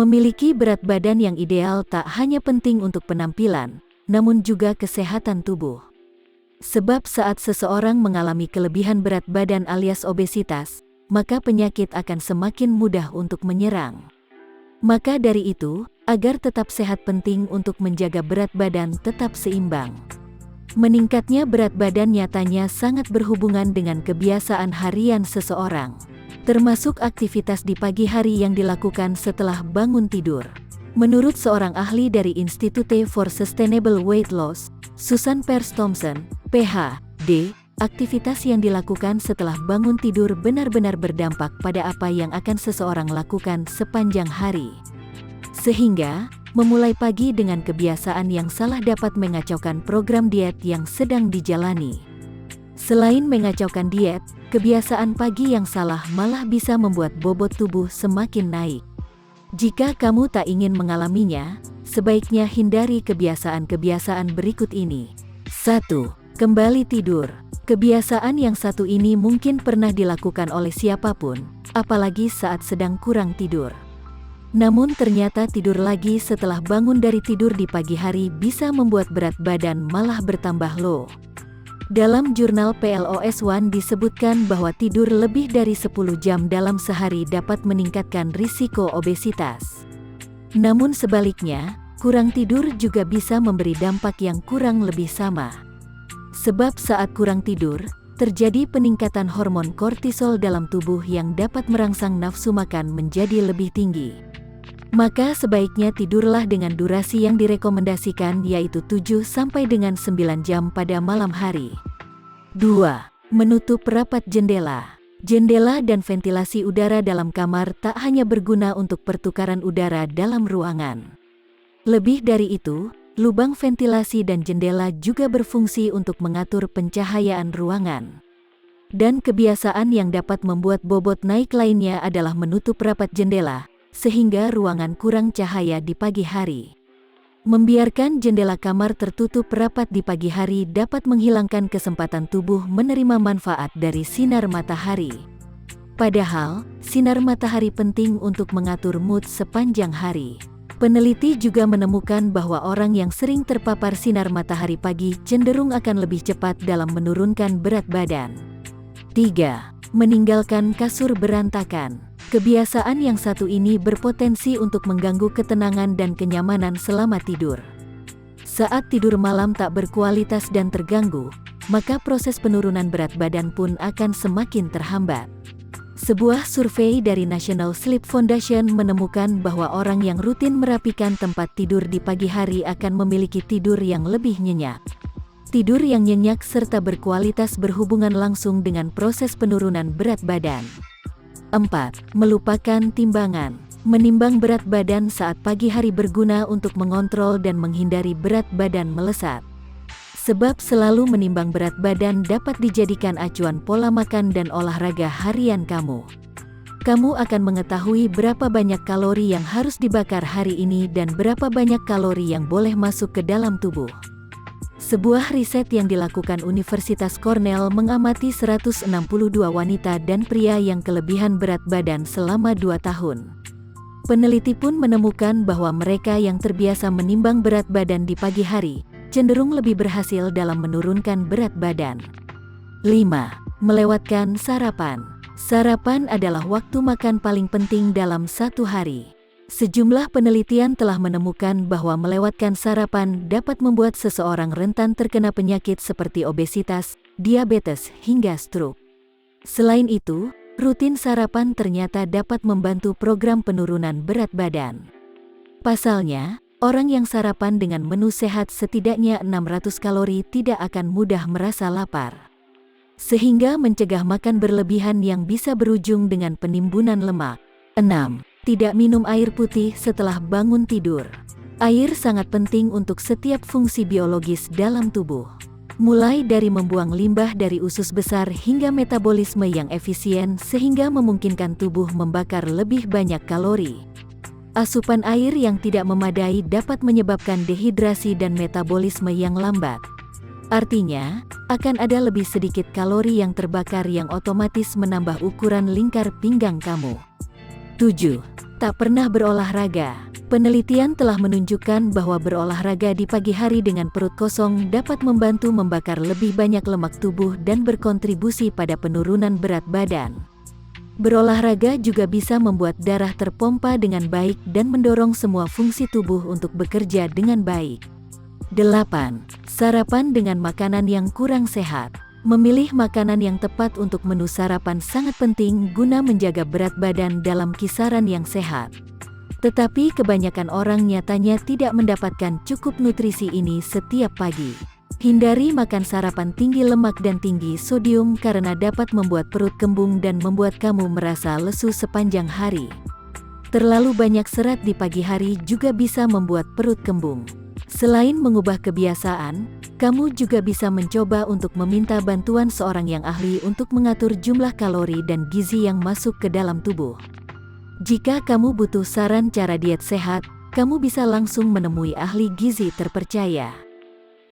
Memiliki berat badan yang ideal tak hanya penting untuk penampilan, namun juga kesehatan tubuh. Sebab saat seseorang mengalami kelebihan berat badan alias obesitas, maka penyakit akan semakin mudah untuk menyerang. Maka dari itu, agar tetap sehat penting untuk menjaga berat badan tetap seimbang. Meningkatnya berat badan nyatanya sangat berhubungan dengan kebiasaan harian seseorang, termasuk aktivitas di pagi hari yang dilakukan setelah bangun tidur. Menurut seorang ahli dari Institute for Sustainable Weight Loss, Susan Peirce Thompson, PhD, aktivitas yang dilakukan setelah bangun tidur benar-benar berdampak pada apa yang akan seseorang lakukan sepanjang hari. Sehingga, memulai pagi dengan kebiasaan yang salah dapat mengacaukan program diet yang sedang dijalani. Selain mengacaukan diet, kebiasaan pagi yang salah malah bisa membuat bobot tubuh semakin naik. Jika kamu tak ingin mengalaminya, sebaiknya hindari kebiasaan-kebiasaan berikut ini. 1. Kembali tidur. Kebiasaan yang satu ini mungkin pernah dilakukan oleh siapapun, apalagi saat sedang kurang tidur. Namun ternyata tidur lagi setelah bangun dari tidur di pagi hari bisa membuat berat badan malah bertambah loh. Dalam jurnal PLOS ONE disebutkan bahwa tidur lebih dari 10 jam dalam sehari dapat meningkatkan risiko obesitas. Namun sebaliknya, kurang tidur juga bisa memberi dampak yang kurang lebih sama. Sebab saat kurang tidur, terjadi peningkatan hormon kortisol dalam tubuh yang dapat merangsang nafsu makan menjadi lebih tinggi. Maka sebaiknya tidurlah dengan durasi yang direkomendasikan yaitu 7-9 jam pada malam hari. 2. Menutup rapat jendela. Jendela dan ventilasi udara dalam kamar tak hanya berguna untuk pertukaran udara dalam ruangan. Lebih dari itu, lubang ventilasi dan jendela juga berfungsi untuk mengatur pencahayaan ruangan. Dan kebiasaan yang dapat membuat bobot naik lainnya adalah menutup rapat jendela, sehingga ruangan kurang cahaya di pagi hari. Membiarkan jendela kamar tertutup rapat di pagi hari dapat menghilangkan kesempatan tubuh menerima manfaat dari sinar matahari. Padahal, sinar matahari penting untuk mengatur mood sepanjang hari. Peneliti juga menemukan bahwa orang yang sering terpapar sinar matahari pagi cenderung akan lebih cepat dalam menurunkan berat badan. 3. Meninggalkan kasur berantakan. Kebiasaan yang satu ini berpotensi untuk mengganggu ketenangan dan kenyamanan selama tidur. Saat tidur malam tak berkualitas dan terganggu, maka proses penurunan berat badan pun akan semakin terhambat. Sebuah survei dari National Sleep Foundation menemukan bahwa orang yang rutin merapikan tempat tidur di pagi hari akan memiliki tidur yang lebih nyenyak. Tidur yang nyenyak serta berkualitas berhubungan langsung dengan proses penurunan berat badan. 4. Melupakan timbangan. Menimbang berat badan saat pagi hari berguna untuk mengontrol dan menghindari berat badan melesat. Sebab selalu menimbang berat badan dapat dijadikan acuan pola makan dan olahraga harian kamu. Kamu akan mengetahui berapa banyak kalori yang harus dibakar hari ini dan berapa banyak kalori yang boleh masuk ke dalam tubuh. Sebuah riset yang dilakukan Universitas Cornell mengamati 162 wanita dan pria yang kelebihan berat badan selama 2 tahun. Peneliti pun menemukan bahwa mereka yang terbiasa menimbang berat badan di pagi hari, cenderung lebih berhasil dalam menurunkan berat badan. 5. Melewatkan sarapan. Sarapan adalah waktu makan paling penting dalam satu hari. Sejumlah penelitian telah menemukan bahwa melewatkan sarapan dapat membuat seseorang rentan terkena penyakit seperti obesitas, diabetes, hingga stroke. Selain itu, rutin sarapan ternyata dapat membantu program penurunan berat badan. Pasalnya, orang yang sarapan dengan menu sehat setidaknya 600 kalori tidak akan mudah merasa lapar. Sehingga mencegah makan berlebihan yang bisa berujung dengan penimbunan lemak. 6. Tidak minum air putih setelah bangun tidur. Air sangat penting untuk setiap fungsi biologis dalam tubuh. Mulai dari membuang limbah dari usus besar hingga metabolisme yang efisien sehingga memungkinkan tubuh membakar lebih banyak kalori. Asupan air yang tidak memadai dapat menyebabkan dehidrasi dan metabolisme yang lambat. Artinya, akan ada lebih sedikit kalori yang terbakar yang otomatis menambah ukuran lingkar pinggang kamu. 7. tak pernah berolahraga. Penelitian telah menunjukkan bahwa berolahraga di pagi hari dengan perut kosong dapat membantu membakar lebih banyak lemak tubuh dan berkontribusi pada penurunan berat badan. Berolahraga juga bisa membuat darah terpompa dengan baik dan mendorong semua fungsi tubuh untuk bekerja dengan baik. 8. Sarapan dengan makanan yang kurang sehat. Memilih makanan yang tepat untuk menu sarapan sangat penting guna menjaga berat badan dalam kisaran yang sehat. Tetapi kebanyakan orang nyatanya tidak mendapatkan cukup nutrisi ini setiap pagi. Hindari makan sarapan tinggi lemak dan tinggi sodium karena dapat membuat perut kembung dan membuat kamu merasa lesu sepanjang hari. Terlalu banyak serat di pagi hari juga bisa membuat perut kembung. Selain mengubah kebiasaan, kamu juga bisa mencoba untuk meminta bantuan seorang yang ahli untuk mengatur jumlah kalori dan gizi yang masuk ke dalam tubuh. Jika kamu butuh saran cara diet sehat, kamu bisa langsung menemui ahli gizi terpercaya.